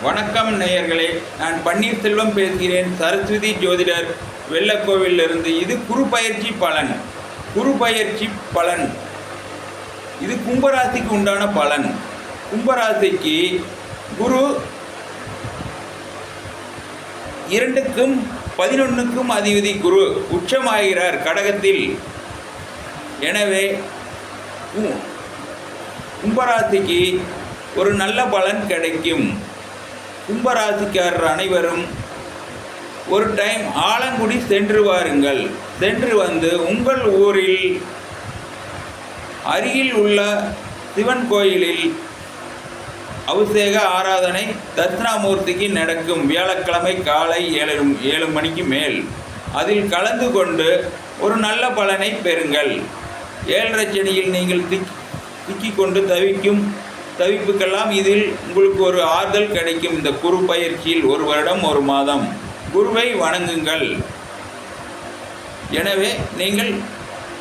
வணக்கம் நேயர்களே, நான் பன்னீர்செல்வம் பேசுகிறேன். சரஸ்வதி ஜோதிடர், வெள்ளக்கோவிலிருந்து. இது குரு பயிற்சி பலன். இது கும்பராசிக்கு உண்டான பலன். கும்பராசிக்கு குரு 2க்கும் 11க்கும் அதிபதி குரு உச்சமாகிறார் கடகத்தில். எனவே கும்பராசிக்கு ஒரு நல்ல பலன் கிடைக்கும். கும்பராசிக்காரர் அனைவரும் ஒரு டைம் ஆலங்குடி சென்று வாருங்கள். சென்று வந்து உங்கள் ஊரில் அருகில் உள்ள சிவன் கோயிலில் அபிஷேக ஆராதனை தட்சிணாமூர்த்திக்கு நடக்கும். வியாழக்கிழமை காலை 7 மணிக்கு மேல் அதில் கலந்து கொண்டு ஒரு நல்ல பலனை பெறுங்கள். 7.5 சனியில் நீங்கள் சிக்கிக் கொண்டு தவிப்புக்கெல்லாம் இதில் உங்களுக்கு ஒரு ஆறுதல் கிடைக்கும். இந்த குரு பயிற்சியில் 1 வருடம் 1 மாதம் குருவை வணங்குங்கள். எனவே நீங்கள்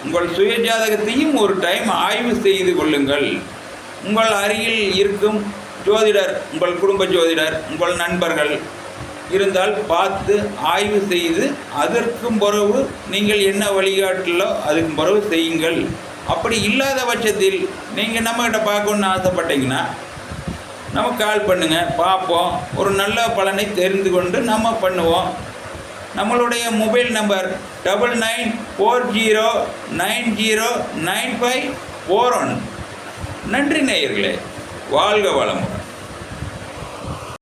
உங்கள் சுயஜாதகத்தையும் ஒரு டைம் ஆய்வு செய்து கொள்ளுங்கள். உங்கள் அருகில் இருக்கும் ஜோதிடர், உங்கள் குடும்ப ஜோதிடர், உங்கள் நண்பர்கள் இருந்தால் பார்த்து ஆய்வு செய்து அதற்கும் பிறகு நீங்கள் என்ன வழிகாட்டலோ அதுக்கு பிறகு செய்யுங்கள். அப்படி இல்லாத பட்சத்தில் நீங்கள் நம்மகிட்ட பார்க்கணுன்னு ஆசைப்பட்டீங்கன்னா நமக்கு கால் பண்ணுங்கள், பார்ப்போம். ஒரு நல்ல பலனை தெரிந்து கொண்டு நம்ம பண்ணுவோம். நம்மளுடைய மொபைல் நம்பர் 9940909541. நன்றி நேயர்களே, வாழ்க வளமுடன்.